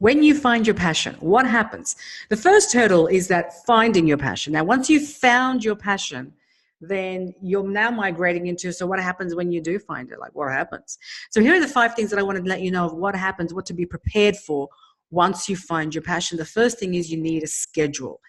When you find your passion, what happens? The first hurdle is that finding your passion. Now, once you've found your passion, then you're now migrating into, so what happens when you do find it? Like, what happens? So here are the 5 things that I wanted to let you know of what happens, what to be prepared for once you find your passion. The first thing is you need a schedule.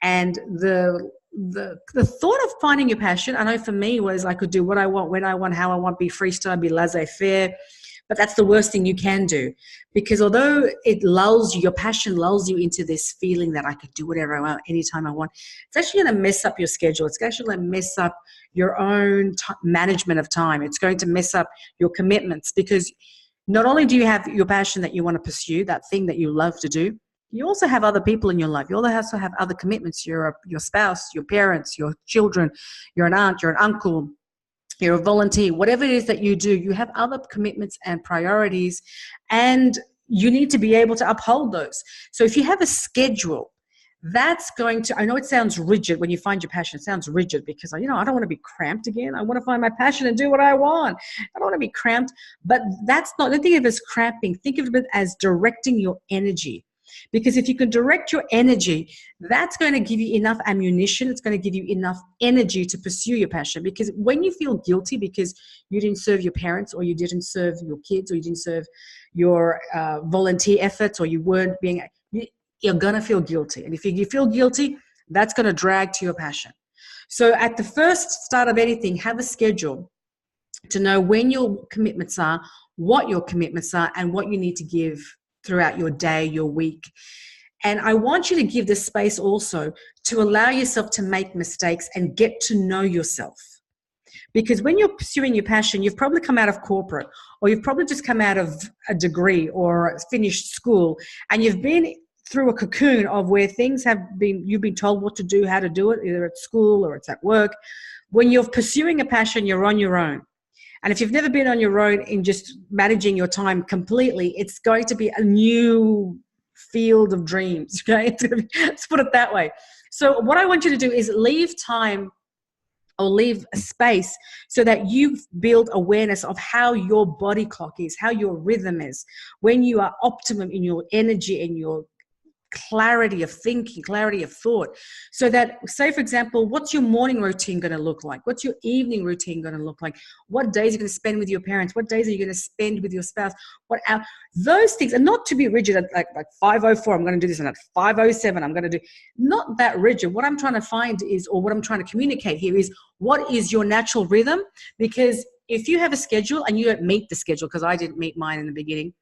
And the thought of finding your passion, I know for me was I could do what I want, when I want, how I want, be freestyle, be laissez-faire. But that's the worst thing you can do, because although it lulls you, your passion lulls you into this feeling that I could do whatever I want, anytime I want, it's actually going to mess up your schedule. It's actually going to mess up your own management of time. It's going to mess up your commitments, because not only do you have your passion that you want to pursue, that thing that you love to do, you also have other people in your life. You also have other commitments, your spouse, your parents, your children, you're an aunt, you're an uncle, you're a volunteer, whatever it is that you do, you have other commitments and priorities, and you need to be able to uphold those. So if you have a schedule, that's going to, I know it sounds rigid when you find your passion, it sounds rigid because, I don't want to be cramped again. I want to find my passion and do what I want. I don't want to be cramped, but that's not, don't think of it as cramping. Think of it as directing your energy. Because if you can direct your energy, that's going to give you enough ammunition. It's going to give you enough energy to pursue your passion. Because when you feel guilty because you didn't serve your parents, or you didn't serve your kids, or you didn't serve your volunteer efforts, or you weren't being, you're going to feel guilty. And if you feel guilty, that's going to drag to your passion. So at the first start of anything, have a schedule to know when your commitments are, what your commitments are, and what you need to give throughout your day, your week. And I want you to give this space also to allow yourself to make mistakes and get to know yourself. Because when you're pursuing your passion, you've probably come out of corporate, or you've probably just come out of a degree or finished school, and you've been through a cocoon of where things you've been told what to do, how to do it, either at school or it's at work. When you're pursuing a passion, you're on your own. And if you've never been on your own in just managing your time completely, it's going to be a new field of dreams, okay? Let's put it that way. So what I want you to do is leave time or leave a space so that you build awareness of how your body clock is, how your rhythm is, when you are optimum in your energy and your clarity of thinking, clarity of thought. So that, say for example, what's your morning routine going to look like? What's your evening routine going to look like? What days are you going to spend with your parents? What days are you going to spend with your spouse? Those things, and not to be rigid at like 5:04, I'm going to do this, and at 5:07, I'm going to do, not that rigid. What I'm trying to find is, or what I'm trying to communicate here is, what is your natural rhythm? Because if you have a schedule and you don't meet the schedule, because I didn't meet mine in the beginning,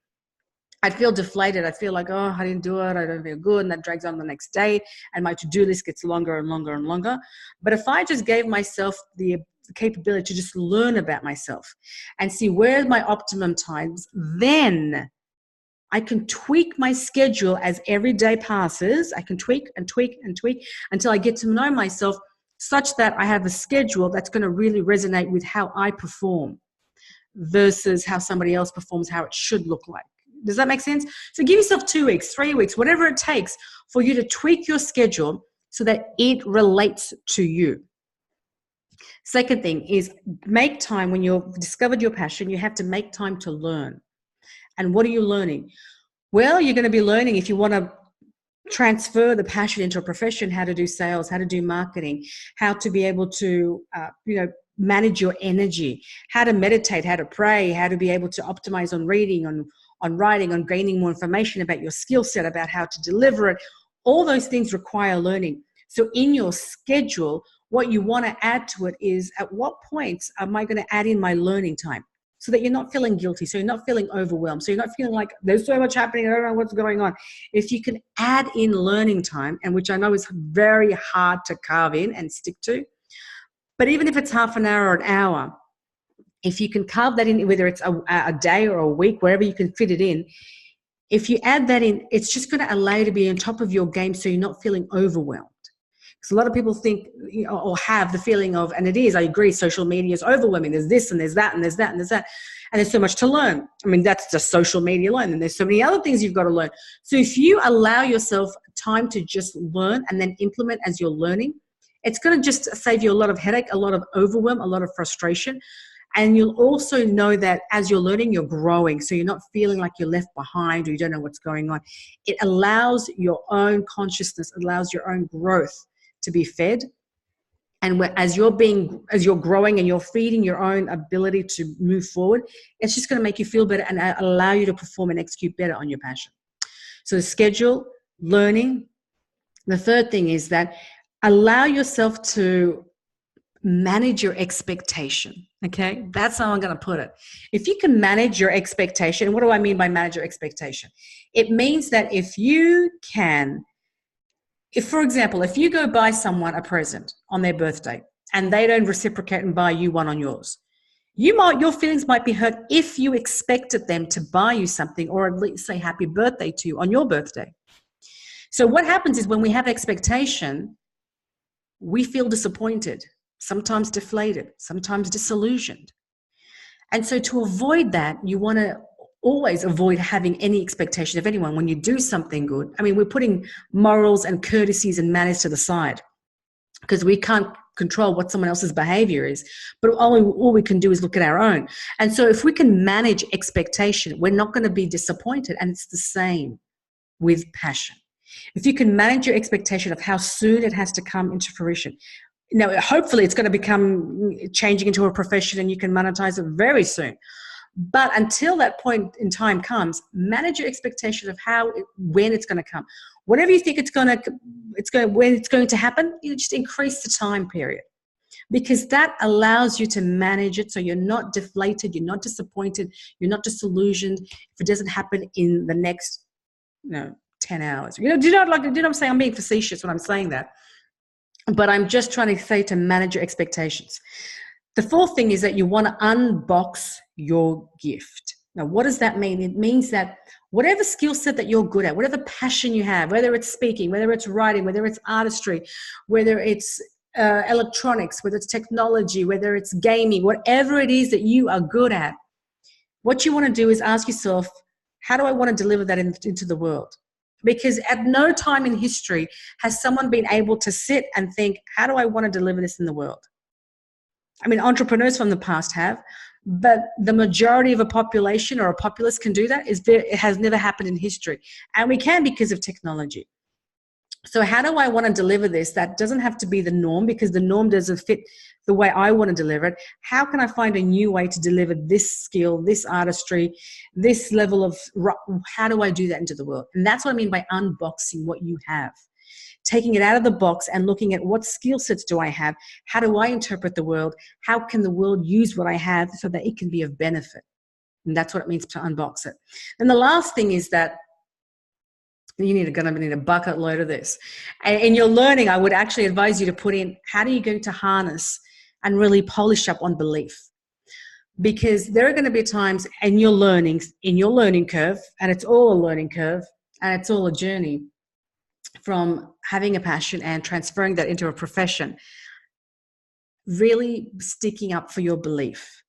I'd feel deflated. I feel like, oh, I didn't do it. I don't feel good. And that drags on the next day. And my to-do list gets longer and longer and longer. But if I just gave myself the capability to just learn about myself and see where are my optimum times, then I can tweak my schedule as every day passes. I can tweak and tweak and tweak until I get to know myself such that I have a schedule that's going to really resonate with how I perform versus how somebody else performs, how it should look like. Does that make sense? So give yourself 2 weeks, 3 weeks, whatever it takes for you to tweak your schedule so that it relates to you. Second thing is, make time. When you've discovered your passion, you have to make time to learn. And what are you learning? Well, you're going to be learning, if you want to transfer the passion into a profession, how to do sales, how to do marketing, how to be able to, manage your energy, how to meditate, how to pray, how to be able to optimize on reading, on writing, on gaining more information about your skill set, about how to deliver it. All those things require learning. So in your schedule, what you want to add to it is, at what points am I going to add in my learning time, so that you're not feeling guilty, so you're not feeling overwhelmed, so you're not feeling like there's so much happening, I don't know what's going on. If you can add in learning time, and which I know is very hard to carve in and stick to, but even if it's half an hour or an hour, if you can carve that in, whether it's a day or a week, wherever you can fit it in, if you add that in, it's just going to allow you to be on top of your game so you're not feeling overwhelmed. Because a lot of people think, or have the feeling of, and it is, I agree, social media is overwhelming. There's this and there's that and there's that and there's that. And there's so much to learn. I mean, that's just social media alone. And there's so many other things you've got to learn. So if you allow yourself time to just learn and then implement as you're learning, it's going to just save you a lot of headache, a lot of overwhelm, a lot of frustration. And you'll also know that as you're learning, you're growing. So you're not feeling like you're left behind or you don't know what's going on. It allows your own consciousness, allows your own growth to be fed. And as you're growing and you're feeding your own ability to move forward, it's just going to make you feel better and allow you to perform and execute better on your passion. So schedule, learning. The third thing is that allow yourself to manage your expectation. Okay, that's how I'm going to put it. If you can manage your expectation, what do I mean by manage your expectation? It means that if, for example, if you go buy someone a present on their birthday and they don't reciprocate and buy you one on yours, your feelings might be hurt if you expected them to buy you something or at least say happy birthday to you on your birthday. So what happens is when we have expectation, we feel disappointed, sometimes deflated, sometimes disillusioned. And so to avoid that, you want to always avoid having any expectation of anyone when you do something good. I mean, we're putting morals and courtesies and manners to the side because we can't control what someone else's behavior is, but all we can do is look at our own. And so if we can manage expectation, we're not going to be disappointed. And it's the same with passion. If you can manage your expectation of how soon it has to come into fruition. Now, hopefully it's going to become changing into a profession and you can monetize it very soon. But until that point in time comes, manage your expectation of when it's going to come. Whatever you think when it's going to happen, you just increase the time period, because that allows you to manage it so you're not deflated, you're not disappointed, you're not disillusioned if it doesn't happen in the next 10 hours. Do you know what I'm saying? I'm being facetious when I'm saying that. But I'm just trying to say to manage your expectations. The fourth thing is that you want to unbox your gift. Now, what does that mean? It means that whatever skill set that you're good at, whatever passion you have, whether it's speaking, whether it's writing, whether it's artistry, whether it's electronics, whether it's technology, whether it's gaming, whatever it is that you are good at, what you want to do is ask yourself, how do I want to deliver that into the world? Because at no time in history has someone been able to sit and think, how do I want to deliver this in the world? I mean, entrepreneurs from the past have, but the majority of a population or a populace can do that. It has never happened in history. And we can because of technology. So how do I want to deliver this? That doesn't have to be the norm, because the norm doesn't fit the way I want to deliver it. How can I find a new way to deliver this skill, this artistry, this level of, how do I do that into the world? And that's what I mean by unboxing what you have. Taking it out of the box and looking at what skill sets do I have? How do I interpret the world? How can the world use what I have so that it can be of benefit? And that's what it means to unbox it. And the last thing is that you're going to need a bucket load of this. And in your learning, I would actually advise you to put in, how are you going to harness and really polish up on belief? Because there are going to be times in your learning curve, and it's all a learning curve, and it's all a journey from having a passion and transferring that into a profession, really sticking up for your belief.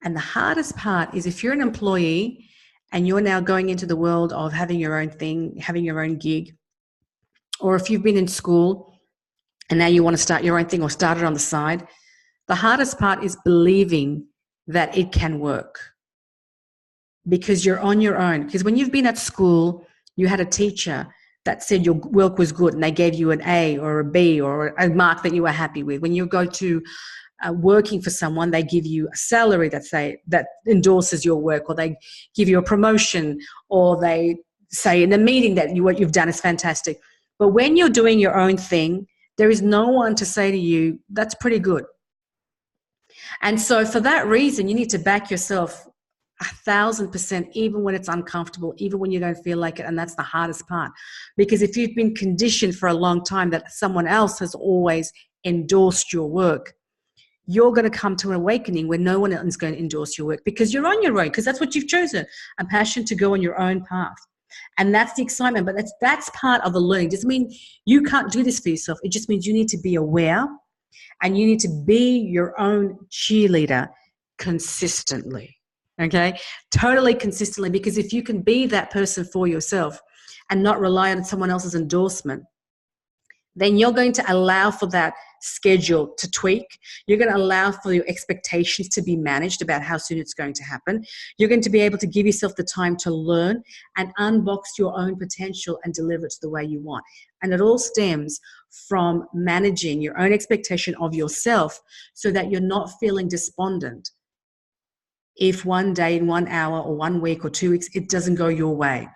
And the hardest part is if you're an employee and you're now going into the world of having your own thing, having your own gig, or if you've been in school and now you want to start your own thing or start it on the side, the hardest part is believing that it can work, because you're on your own. Because when you've been at school, you had a teacher that said your work was good and they gave you an A or a B or a mark that you were happy with. When you go to working for someone, they give you a salary that endorses your work, or they give you a promotion, or they say in the meeting that what you've done is fantastic. But when you're doing your own thing, there is no one to say to you, that's pretty good. And so for that reason, you need to back yourself 1,000%, even when it's uncomfortable, even when you don't feel like it. And that's the hardest part, because if you've been conditioned for a long time that someone else has always endorsed your work, you're going to come to an awakening where no one else is going to endorse your work, because you're on your own, because that's what you've chosen, a passion to go on your own path. And that's the excitement. But that's part of the learning. It doesn't mean you can't do this for yourself. It just means you need to be aware, and you need to be your own cheerleader consistently. Okay? Totally consistently. Because if you can be that person for yourself and not rely on someone else's endorsement, then you're going to allow for that schedule to tweak. You're going to allow for your expectations to be managed about how soon it's going to happen. You're going to be able to give yourself the time to learn and unbox your own potential and deliver it the way you want. And it all stems from managing your own expectation of yourself so that you're not feeling despondent if one day, in 1 hour or 1 week or 2 weeks, it doesn't go your way.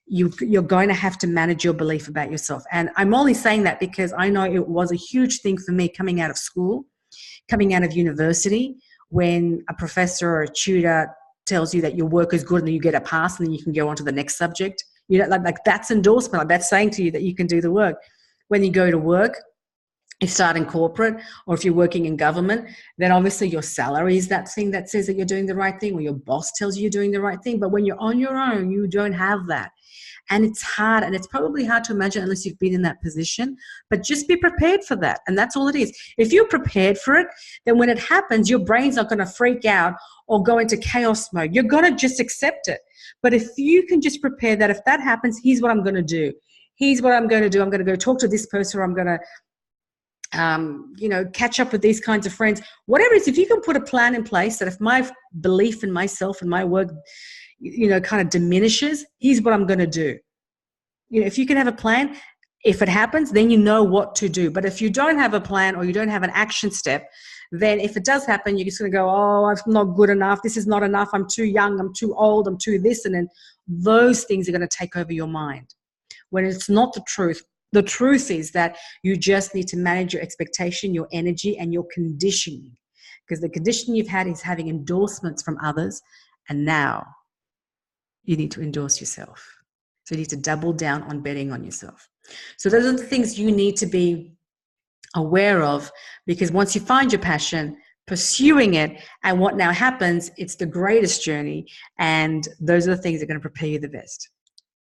You're going to have to manage your belief about yourself. And I'm only saying that because I know it was a huge thing for me coming out of school, coming out of university, when a professor or a tutor tells you that your work is good and then you get a pass and then you can go on to the next subject. You know, like that's endorsement. Like that's saying to you that you can do the work. When you go to work, if you start in corporate or if you're working in government, then obviously your salary is that thing that says that you're doing the right thing, or your boss tells you you're doing the right thing. But when you're on your own, you don't have that. And it's hard, and it's probably hard to imagine unless you've been in that position, but just be prepared for that. And that's all it is. If you're prepared for it, then when it happens, your brain's not going to freak out or go into chaos mode. You're going to just accept it. But if you can just prepare that if that happens, here's what I'm going to do. Here's what I'm going to do. I'm going to go talk to this person, or I'm going to catch up with these kinds of friends, whatever it is. If you can put a plan in place that if my belief in myself and my work, kind of diminishes, here's what I'm going to do. If you can have a plan, if it happens, then you know what to do. But if you don't have a plan or you don't have an action step, then if it does happen, you're just going to go, oh, I'm not good enough. This is not enough. I'm too young. I'm too old. I'm too this. And then those things are going to take over your mind when it's not the truth. The truth is that you just need to manage your expectation, your energy, and your conditioning. Because the conditioning you've had is having endorsements from others, and now you need to endorse yourself. So you need to double down on betting on yourself. So those are the things you need to be aware of, because once you find your passion, pursuing it, and what now happens, it's the greatest journey, and those are the things that are going to prepare you the best.